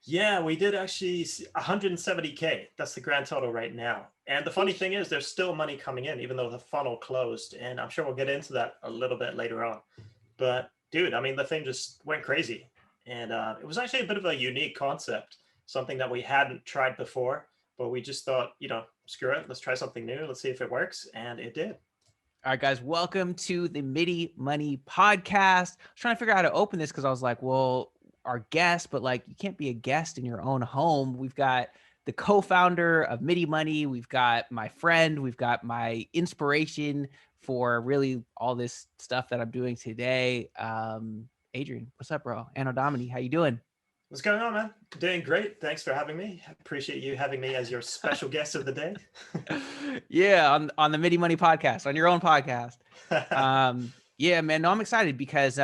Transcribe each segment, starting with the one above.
Yeah, we did actually 170K. That's the grand total right now. And the funny Sheesh. thing is, there's still money coming in, even though the funnel closed. And I'm sure we'll get into that a little bit later on. But dude, I mean, the thing just went crazy. And it was actually a bit of a unique concept, something that we hadn't tried before. But we just thought, screw it, let's try something new. Let's see if it works. And it did. All right, guys, welcome to the Midi Money podcast. I was trying to figure out how to open this because I was like, well, our guest, but like, you can't be a guest in your own home. We've got the co-founder of Midi Money. We've got my friend. We've got my inspiration for really all this stuff that I'm doing today. Adrian, what's up, bro? Anno Domini, how you doing? What's going on, man? Doing great. Thanks for having me. Appreciate you having me as your special guest of the day. Yeah, on the Midi Money podcast, on your own podcast. Yeah, man, no, I'm excited because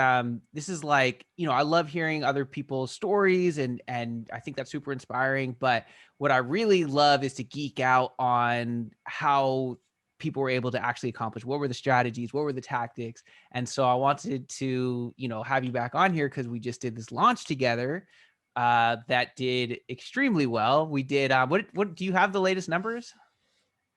this is like, I love hearing other people's stories and I think that's super inspiring, but what I really love is to geek out on how people were able to actually accomplish, what were the strategies, what were the tactics. And so I wanted to, have you back on here because we just did this launch together that did extremely well. We did what do you have the latest numbers?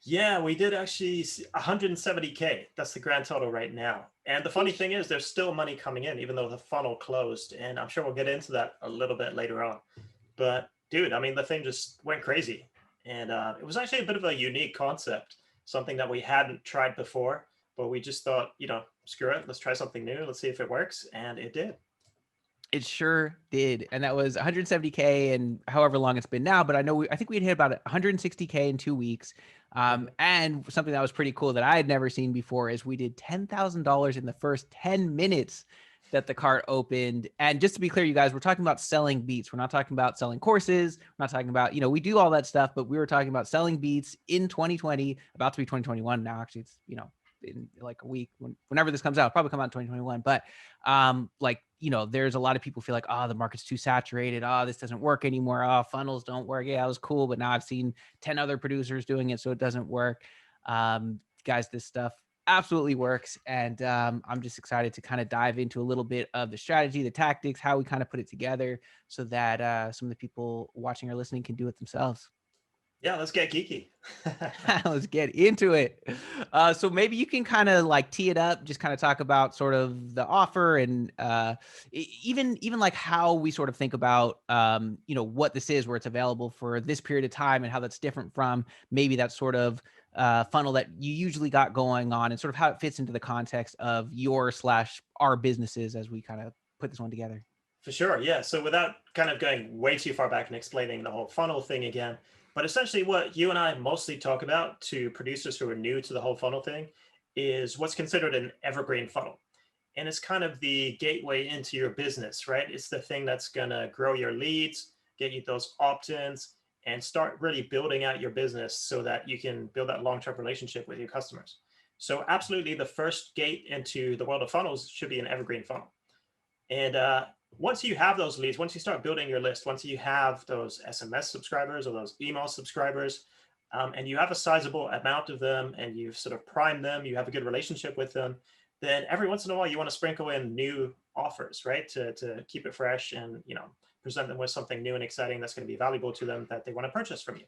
Yeah, we did actually 170K. That's the grand total right now. And the funny Sheesh. thing is, there's still money coming in, even though the funnel closed. And I'm sure we'll get into that a little bit later on. But dude, I mean, the thing just went crazy. And it was actually a bit of a unique concept, something that we hadn't tried before. But we just thought, screw it, let's try something new. Let's see if it works. And it did. It sure did. And that was 170K and however long it's been now. But I think we'd hit about 160K in 2 weeks. Mhm. And something that was pretty cool that I had never seen before is we did $10,000 in the first 10 minutes that the cart opened. And just to be clear, you guys, we're talking about selling beats. We're not talking about selling courses. We're not talking about, we do all that stuff, but we were talking about selling beats in 2020, about to be 2021 now. Actually, it's, in like a week, whenever this comes out, probably come out in 2021. But there's a lot of people feel like, oh, the market's too saturated. Oh, this doesn't work anymore. Oh, funnels don't work. Yeah, it was cool, but now I've seen 10 other producers doing it, so it doesn't work. Guys, this stuff absolutely works. And I'm just excited to kind of dive into a little bit of the strategy, the tactics, how we kind of put it together so that some of the people watching or listening can do it themselves. Yeah, let's get geeky. Let's get into it. So maybe you can kind of like tee it up, just kind of talk about sort of the offer and even like how we sort of think about what this is, where it's available for this period of time, and how that's different from maybe that sort of funnel that you usually got going on, and sort of how it fits into the context of your slash our businesses as we kind of put this one together. For sure, yeah. So without kind of going way too far back and explaining the whole funnel thing again, but essentially what you and I mostly talk about to producers who are new to the whole funnel thing is what's considered an evergreen funnel. And it's kind of the gateway into your business, right? It's the thing that's going to grow your leads, get you those opt-ins, and start really building out your business so that you can build that long-term relationship with your customers. So absolutely the first gate into the world of funnels should be an evergreen funnel. And once you have those leads, once you start building your list, once you have those SMS subscribers or those email subscribers, and you have a sizable amount of them and you've sort of primed them, you have a good relationship with them, then every once in a while you want to sprinkle in new offers, right? To keep it fresh and, present them with something new and exciting that's going to be valuable to them that they want to purchase from you.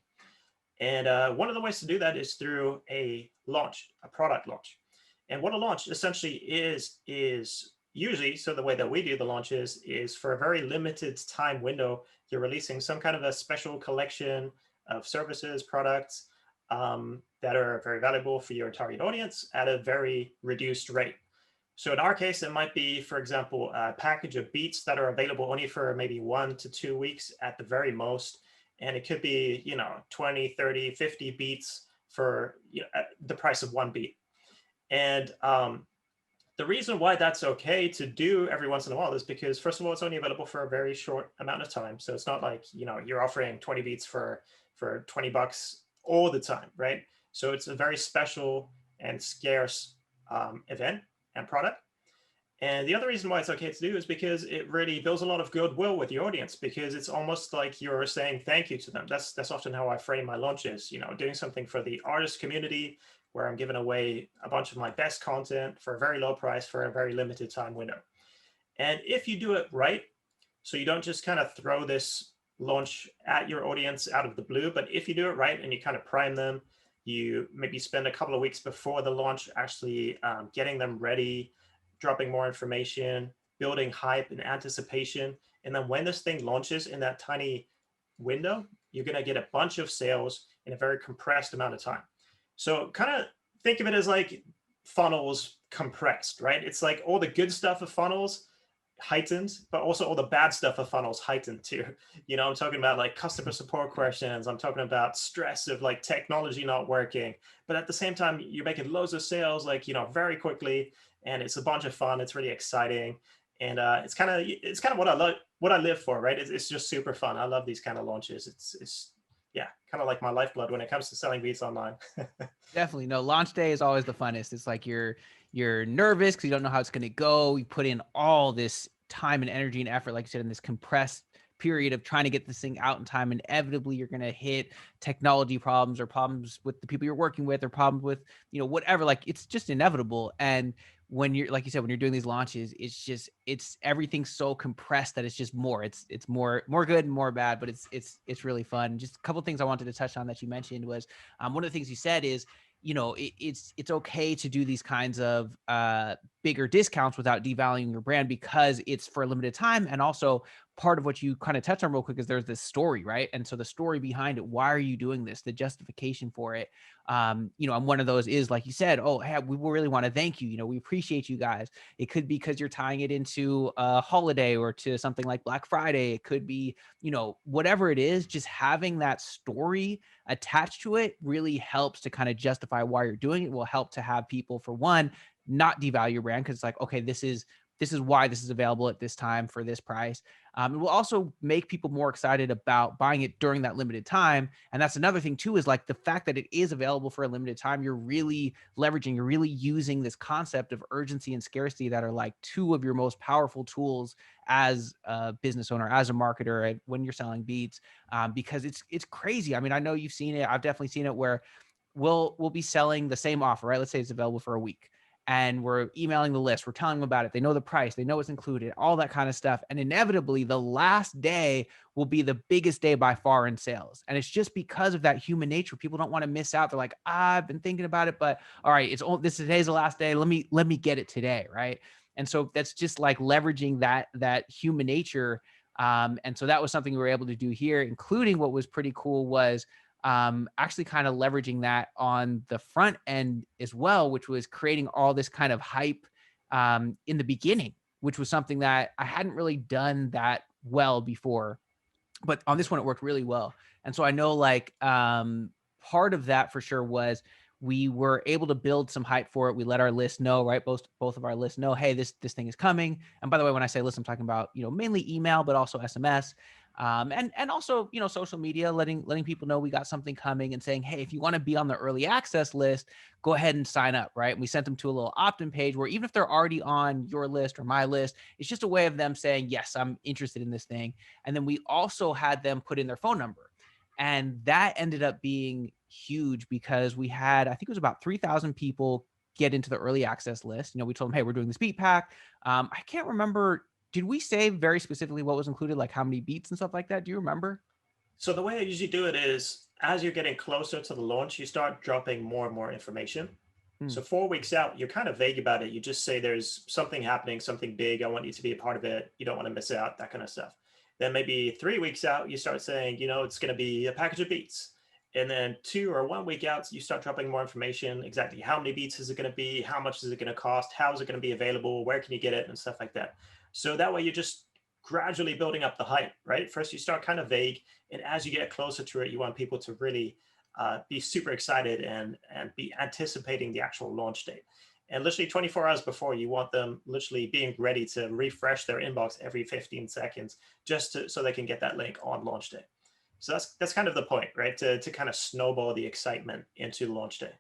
And one of the ways to do that is through a launch, a product launch. And what a launch essentially is usually, so the way that we do the launches is for a very limited time window, you're releasing some kind of a special collection of services, products that are very valuable for your target audience at a very reduced rate. So in our case, it might be, for example, a package of beats that are available only for maybe 1 to 2 weeks at the very most. And it could be, 20, 30, 50 beats for the price of one beat. And the reason why that's okay to do every once in a while is because, first of all, it's only available for a very short amount of time. So it's not like, you're offering 20 beats for $20 all the time, right? So it's a very special and scarce event and product. And the other reason why it's okay to do is because it really builds a lot of goodwill with your audience, because it's almost like you're saying thank you to them. That's often how I frame my launches, doing something for the artist community where I'm giving away a bunch of my best content for a very low price for a very limited time window. And if you do it right, so you don't just kind of throw this launch at your audience out of the blue. But if you do it right and you kind of prime them, you maybe spend a couple of weeks before the launch actually getting them ready, dropping more information, building hype and anticipation. And then when this thing launches in that tiny window, you're going to get a bunch of sales in a very compressed amount of time. So kind of think of it as like funnels compressed, right? It's like all the good stuff of funnels heightened, but also all the bad stuff of funnels heightened too. You know, I'm talking about like customer support questions. I'm talking about stress of like technology not working. But at the same time, you're making loads of sales, like, you know, very quickly, and it's a bunch of fun. It's really exciting, and it's kind of what I love, what I live for, right? It's just super fun. I love these kind of launches. It's yeah, kind of like my lifeblood when it comes to selling beats online. Definitely. No, launch day is always the funnest. It's like you're nervous because you don't know how it's going to go. You put in all this time and energy and effort, like you said, in this compressed period of trying to get this thing out in time. Inevitably, you're going to hit technology problems or problems with the people you're working with or problems with, you know, whatever. Like it's just inevitable. And when you're, like you said, when you're doing these launches, it's everything so compressed that it's just more, it's more good and more bad, but it's really fun. Just a couple of things I wanted to touch on that you mentioned was one of the things you said is, you know, it's okay to do these kinds of bigger discounts without devaluing your brand because it's for a limited time. And also part of what you kind of touched on real quick is there's this story, right? And so the story behind it, why are you doing this? The justification for it. You know, and one of those is, like you said, oh, hey, we really want to thank you. You know, we appreciate you guys. It could be because you're tying it into a holiday or to something like Black Friday. It could be, you know, whatever it is, just having that story attached to it really helps to kind of justify why you're doing it. Will help to have people, for one, not devalue your brand because it's like, okay, this is why this is available at this time for this price. It will also make people more excited about buying it during that limited time. And that's another thing too, is like the fact that it is available for a limited time, you're really leveraging, you're really using this concept of urgency and scarcity that are like two of your most powerful tools as a business owner, as a marketer, when you're selling beats, because it's crazy. I mean, I know you've seen it. I've definitely seen it where we'll be selling the same offer, right? Let's say it's available for a week and we're emailing the list. We're telling them about it. They know the price. They know it's included, all that kind of stuff. And inevitably, the last day will be the biggest day by far in sales. And it's just because of that human nature. People don't want to miss out. They're like, I've been thinking about it, but all right, today's the last day. Let me get it today, right? And so that's just like leveraging that human nature. And so that was something we were able to do here, including what was pretty cool was actually kind of leveraging that on the front end as well, which was creating all this kind of hype in the beginning, which was something that I hadn't really done that well before. But on this one, it worked really well. And so I know like part of that for sure was we were able to build some hype for it. We let our list know, right? Both of our lists know, hey, this thing is coming. And by the way, when I say list, I'm talking about, you know, mainly email, but also SMS. And also, you know, social media, letting people know we got something coming and saying, hey, if you want to be on the early access list, go ahead and sign up, right? And we sent them to a little opt-in page where even if they're already on your list or my list, it's just a way of them saying, yes, I'm interested in this thing. And then we also had them put in their phone number. And that ended up being huge because we had, I think it was about 3,000 people get into the early access list. You know, we told them, hey, we're doing this beat pack. I can't remember, did we say very specifically what was included, like how many beats and stuff like that? Do you remember? So the way I usually do it is as you're getting closer to the launch, you start dropping more and more information. Hmm. So 4 weeks out, you're kind of vague about it. You just say there's something happening, something big. I want you to be a part of it. You don't want to miss out, that kind of stuff. Then maybe 3 weeks out, you start saying, you know, it's going to be a package of beats. And then 2 or 1 week out, you start dropping more information. Exactly how many beats is it going to be? How much is it going to cost? How is it going to be available? Where can you get it? And stuff like that. So that way you're just gradually building up the hype, right? First, you start kind of vague. And as you get closer to it, you want people to really be super excited and be anticipating the actual launch date. And literally 24 hours before, you want them literally being ready to refresh their inbox every 15 seconds so they can get that link on launch day. So that's kind of the point, right? To kind of snowball the excitement into launch day.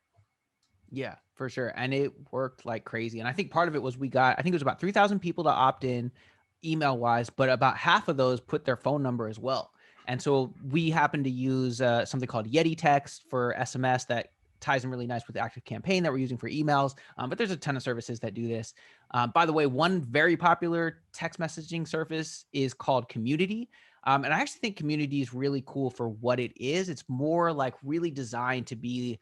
Yeah, for sure. And it worked like crazy. And I think part of it was I think it was about 3,000 people to opt in email wise, but about half of those put their phone number as well. And so we happen to use something called Yeti Text for SMS that ties in really nice with the Active Campaign that we're using for emails. But there's a ton of services that do this. By the way, one very popular text messaging service is called Community. And I actually think community is really cool for what it is. It's more like really designed to be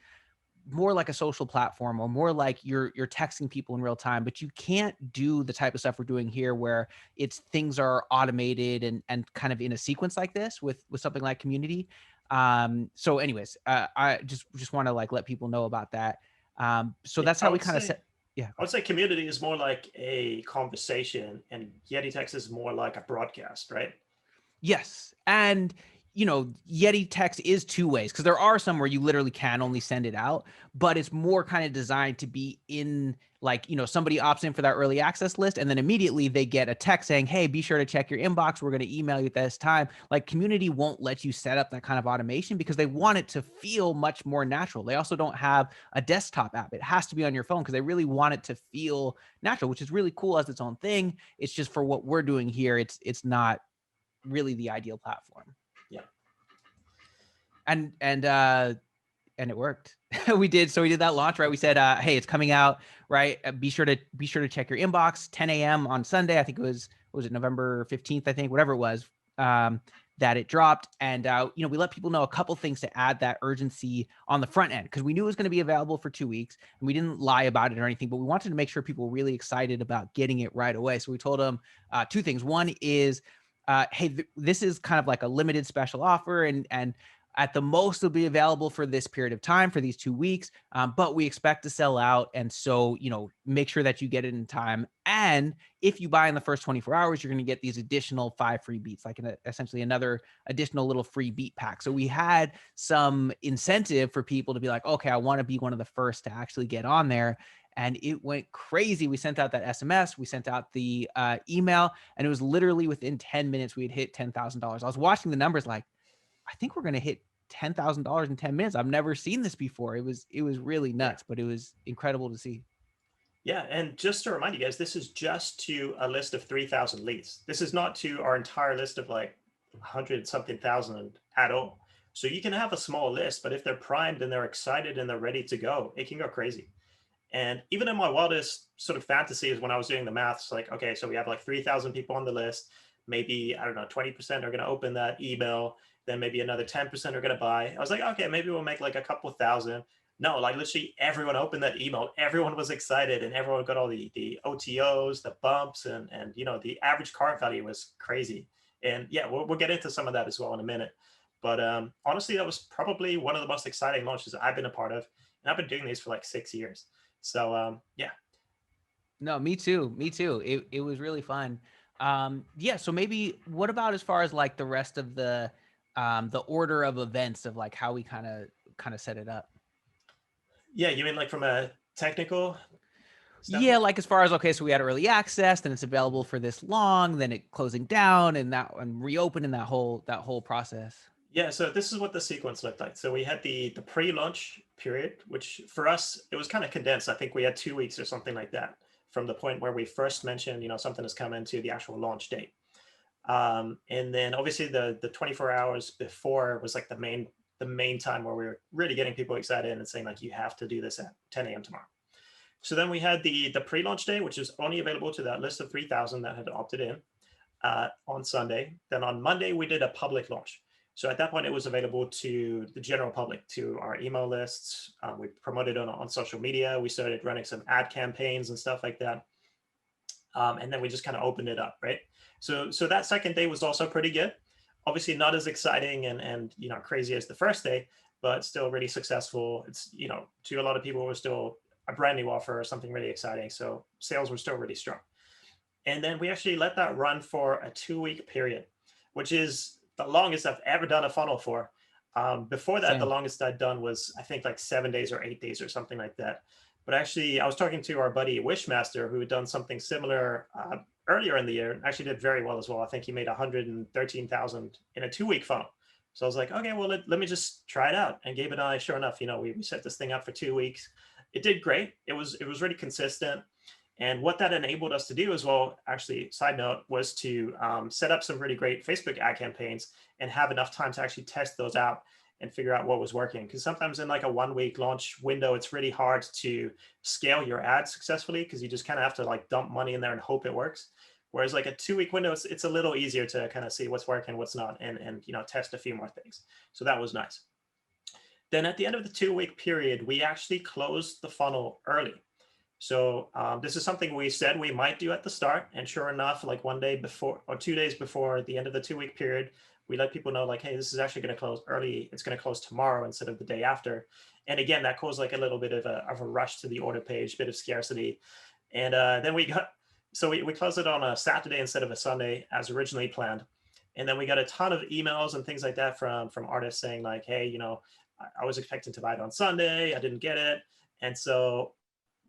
more like a social platform, or more like you're texting people in real time, but you can't do the type of stuff we're doing here where it's things are automated and kind of in a sequence like this with something like community. So anyways, I just want to like let people know about that. So Yeah, that's how we kind of set. Yeah, I would say community is more like a conversation, and Yeti text is more like a broadcast, right? yes. And Yeti text is two ways, because there are some where you literally can only send it out, but it's more kind of designed to be in like, somebody opts in for that early access list and then immediately they get a text saying, hey, be sure to check your inbox. We're going to email you at this time. Like community won't let you set up that kind of automation because they want it to feel much more natural. They also don't have a desktop app. It has to be on your phone because they really want it to feel natural, which is really cool as its own thing. It's just for what we're doing here. It's not really the ideal platform. Yeah. And it worked. We did that launch, right? We said, hey, it's coming out, right? Be sure to check your inbox 10 a.m. on Sunday. I think it was November 15th, I think, whatever it was, that it dropped. And we let people know a couple things to add that urgency on the front end, because we knew it was going to be available for 2 weeks and we didn't lie about it or anything, but we wanted to make sure people were really excited about getting it right away. So we told them two things. One is, hey, this is kind of like a limited special offer, and at the most it'll be available for this period of time, for these 2 weeks, but we expect to sell out. And so, make sure that you get it in time. And if you buy in the first 24 hours, you're going to get these additional 5 free beats, like essentially another additional little free beat pack. So we had some incentive for people to be like, okay, I want to be one of the first to actually get on there. And it went crazy. We sent out that SMS, we sent out the email, and it was literally within 10 minutes we had hit $10,000. I was watching the numbers like, I think we're going to hit $10,000 in 10 minutes. I've never seen this before. It was really nuts, but it was incredible to see. Yeah, and just to remind you guys, this is just to a list of 3,000 leads. This is not to our entire list of like 100 something thousand at all. So you can have a small list, but if they're primed and they're excited and they're ready to go, it can go crazy. And even in my wildest sort of fantasies, when I was doing the maths, like, okay, so we have like 3,000 people on the list. Maybe, I don't know, 20% are going to open that email. Then maybe another 10% are going to buy. I was like, okay, maybe we'll make like a couple thousand. No, like literally everyone opened that email. Everyone was excited and everyone got all the OTOs, the bumps, and the average cart value was crazy. And yeah, we'll get into some of that as well in a minute. But honestly, that was probably one of the most exciting launches I've been a part of. And I've been doing these for like 6 years. So yeah. No, me too. Me too. It was really fun. Yeah. So maybe what about as far as like the rest of the order of events of like how we kind of set it up? Yeah, you mean like from a technical Yeah, standpoint? like as far as, okay, so we had early access, then it's available for this long, then it closing down and reopening that whole process. Yeah, so this is what the sequence looked like. So we had the pre-launch period, which for us it was kind of condensed. I think we had 2 weeks or something like that from the point where we first mentioned, something has come into the actual launch date. And then obviously the 24 hours before was like the main time where we were really getting people excited and saying like, you have to do this at 10 a.m. tomorrow. So then we had the pre-launch day, which is only available to that list of 3,000 that had opted in on Sunday. Then on Monday, we did a public launch. So at that point, it was available to the general public, to our email lists. We promoted it on social media. We started running some ad campaigns and stuff like that. And then we just kind of opened it up, right? So that second day was also pretty good. Obviously not as exciting and crazy as the first day, but still really successful. It's to a lot of people, it was still a brand new offer or something really exciting. So sales were still really strong. And then we actually let that run for a 2-week period, which is the longest I've ever done a funnel for. Before that, the Same. longest I'd done was, I think, like 7 days or 8 days or something like that. But actually, I was talking to our buddy Wishmaster, who had done something similar earlier in the year, and actually did very well as well. I think he made 113,000 in a 2-week funnel. So I was like, okay, well, let me just try it out. And Gabe and I, sure enough, we set this thing up for 2 weeks. It did great. It was really consistent. And what that enabled us to do as well, actually, side note, was to set up some really great Facebook ad campaigns and have enough time to actually test those out and figure out what was working. Because sometimes in like a 1-week launch window, it's really hard to scale your ads successfully because you just kind of have to like dump money in there and hope it works. Whereas like a 2 week window, it's a little easier to kind of see what's working, what's not, and test a few more things. So that was nice. Then at the end of the 2 week period, we actually closed the funnel early. So this is something we said we might do at the start. And sure enough, like 1 day before or 2 days before the end of the 2 week period, we let people know like, hey, this is actually going to close early. It's going to close tomorrow instead of the day after. And again, that caused like a little bit of a rush to the order page, bit of scarcity. And then we closed it on a Saturday instead of a Sunday as originally planned. And then we got a ton of emails and things like that from artists saying like, hey, I was expecting to buy it on Sunday. I didn't get it. And so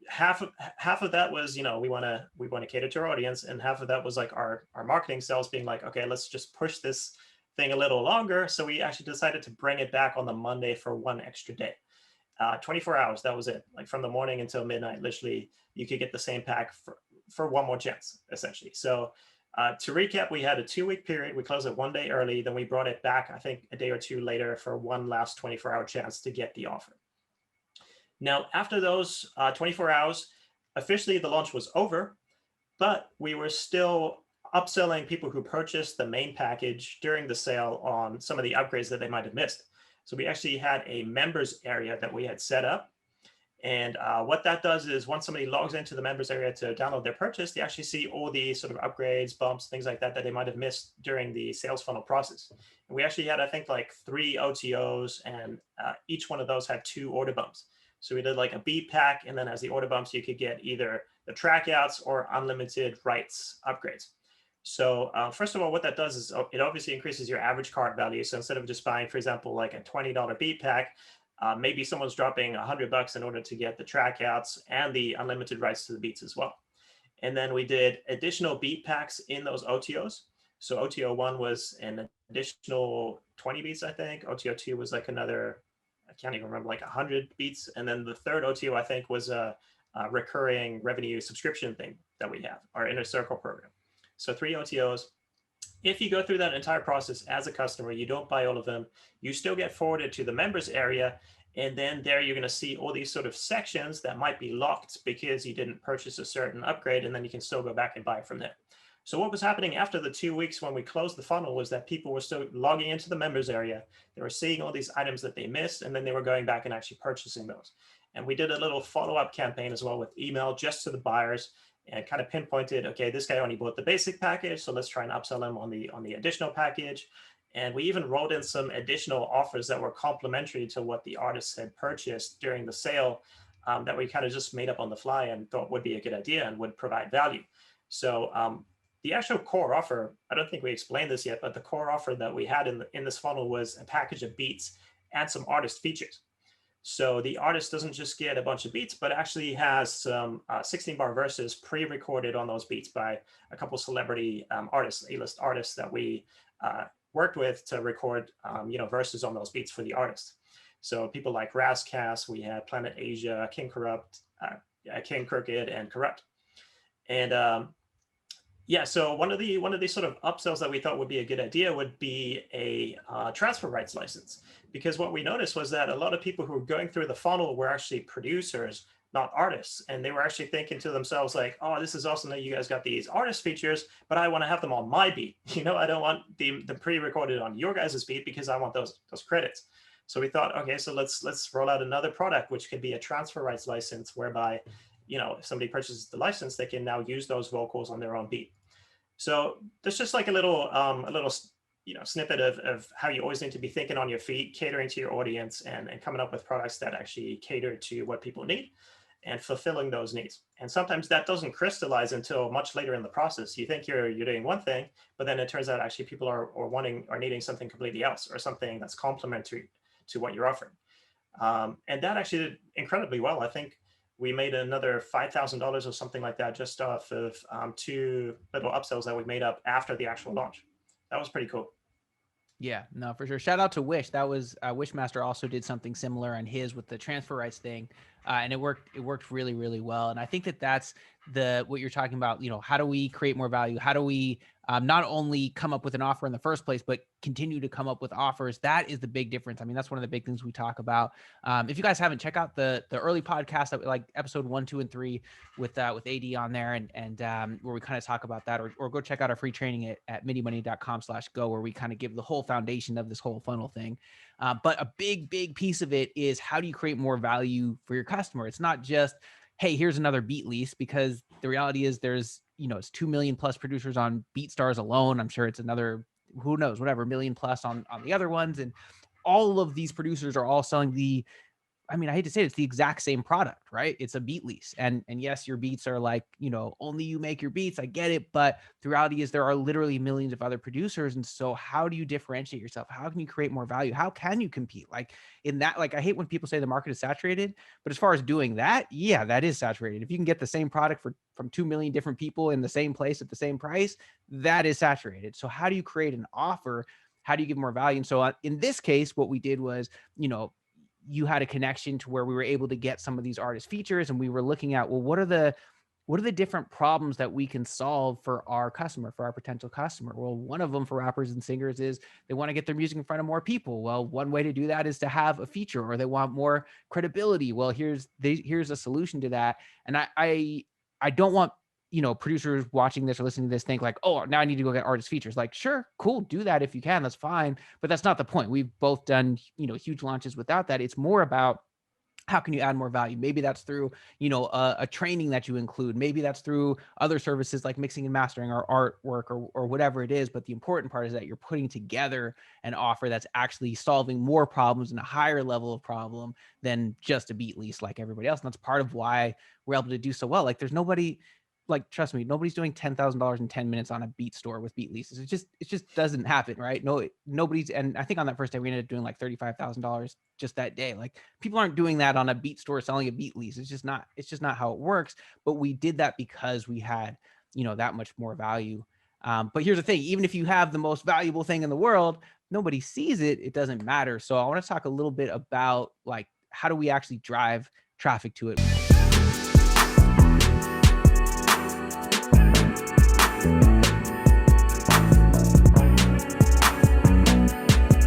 half of that was, we want to cater to our audience, and half of that was like our marketing sales being like, okay, let's just push this thing a little longer. So we actually decided to bring it back on the Monday for one extra day. 24 hours, that was it. Like from the morning until midnight, literally, you could get the same pack for one more chance, essentially. So to recap, we had a 2 week period. We closed it 1 day early. Then we brought it back, I think, a day or two later for one last 24-hour chance to get the offer. Now, after those 24 hours, officially the launch was over, but we were still upselling people who purchased the main package during the sale on some of the upgrades that they might have missed. So we actually had a members area that we had set up. And what that does is once somebody logs into the members area to download their purchase, they actually see all the sort of upgrades, bumps, things like that they might have missed during the sales funnel process. And we actually had, I think, like 3 OTOs, and each one of those had 2 order bumps. So we did like a beat pack, and then as the order bumps, you could get either the trackouts or unlimited rights upgrades. So first of all, what that does is it obviously increases your average cart value. So instead of just buying, for example, like a $20 beat pack, maybe someone's dropping $100 in order to get the trackouts and the unlimited rights to the beats as well. And then we did additional beat packs in those OTOs. So OTO 1 was an additional 20 beats, I think. OTO 2 was like another, I can't even remember, like 100 beats. And then the third OTO, I think, was a recurring revenue subscription thing that we have, our Inner Circle program. So 3 OTOs. If you go through that entire process as a customer, you don't buy all of them, you still get forwarded to the members area. And then there you're going to see all these sort of sections that might be locked because you didn't purchase a certain upgrade, and then you can still go back and buy from there. So what was happening after the 2 weeks when we closed the funnel was that people were still logging into the members area. They were seeing all these items that they missed, and then they were going back and actually purchasing those. And we did a little follow-up campaign as well with email just to the buyers, and kind of pinpointed, okay, this guy only bought the basic package, so let's try and upsell him on the additional package. And we even rolled in some additional offers that were complementary to what the artists had purchased during the sale, that we kind of just made up on the fly and thought would be a good idea and would provide value. So the actual core offer, I don't think we explained this yet, but the core offer that we had in this funnel was a package of beats and some artist features. So the artist doesn't just get a bunch of beats, but actually has some 16-bar verses pre-recorded on those beats by a couple celebrity artists, A-list artists that we worked with to record verses on those beats for the artist. So people like Razcast, we had Planet Asia, King Corrupt, King Crooked, and Corrupt. And so one of the sort of upsells that we thought would be a good idea would be a transfer rights license. Because what we noticed was that a lot of people who were going through the funnel were actually producers, not artists. And they were actually thinking to themselves like, oh, this is awesome that you guys got these artist features, but I want to have them on my beat. I don't want the pre-recorded on your guys' beat because I want those credits. So we thought, okay, so let's roll out another product, which could be a transfer rights license, whereby, if somebody purchases the license, they can now use those vocals on their own beat. So there's just like a little snippet of how you always need to be thinking on your feet, catering to your audience, and coming up with products that actually cater to what people need and fulfilling those needs. And sometimes that doesn't crystallize until much later in the process. You think you're doing one thing, but then it turns out actually people are needing something completely else, or something that's complementary to what you're offering. And that actually did incredibly well. I think we made another $5,000 or something like that just off of 2 little upsells that we made up after the actual launch. That was pretty cool. Yeah, no, for sure. Shout out to Wish. That was Wishmaster also did something similar on his with the transfer rights thing. and it worked really, really well. And I think that that's what you're talking about. How do we create more value? How do we not only come up with an offer in the first place, but continue to come up with offers? That is the big difference. I mean, that's one of the big things we talk about. If you guys haven't, check out the early podcast, that like episode 1, 2, and 3 with AD on there, and where we kind of talk about that, or go check out our free training at midimoney.com/go, where we kind of give the whole foundation of this whole funnel thing. But a big piece of it is, how do you create more value for your customer? It's not just, hey, here's another beat lease, because the reality is there's, it's 2 million plus producers on BeatStars alone. I'm sure it's another, who knows, whatever, million plus on the other ones. And all of these producers are all selling I mean, I hate to say it, it's the exact same product, right? It's a beat lease. And yes, your beats are like, only you make your beats. I get it. But the reality is there are literally millions of other producers. And so how do you differentiate yourself? How can you create more value? How can you compete? Like in that, like, I hate when people say the market is saturated, but as far as doing that, yeah, that is saturated. If you can get the same product from 2 million different people in the same place at the same price, that is saturated. So how do you create an offer? How do you give more value? And so in this case, what we did was, you had a connection to where we were able to get some of these artist features, and we were looking at, well, what are the different problems that we can solve for our customer, for our potential customer? Well, one of them for rappers and singers is they want to get their music in front of more people. Well, one way to do that is to have a feature, or they want more credibility. Well, here's a solution to that. And I don't want producers watching this or listening to this think like, oh, now I need to go get artist features. Like, sure, cool, do that if you can, that's fine. But that's not the point. We've both done, huge launches without that. It's more about, how can you add more value? Maybe that's through, a training that you include. Maybe that's through other services like mixing and mastering, or artwork, or whatever it is. But the important part is that you're putting together an offer that's actually solving more problems and a higher level of problem than just a beat lease like everybody else. And that's part of why we're able to do so well. Like, there's nobody, like, trust me, nobody's doing $10,000 in 10 minutes on a beat store with beat leases. It just doesn't happen, right? No, nobody's. And I think on that first day we ended up doing like $35,000 just that day. Like, people aren't doing that on a beat store selling a beat lease. It's just not how it works. But we did that because we had, that much more value. But here's the thing: even if you have the most valuable thing in the world, nobody sees it, it doesn't matter. So I want to talk a little bit about, like, how do we actually drive traffic to it?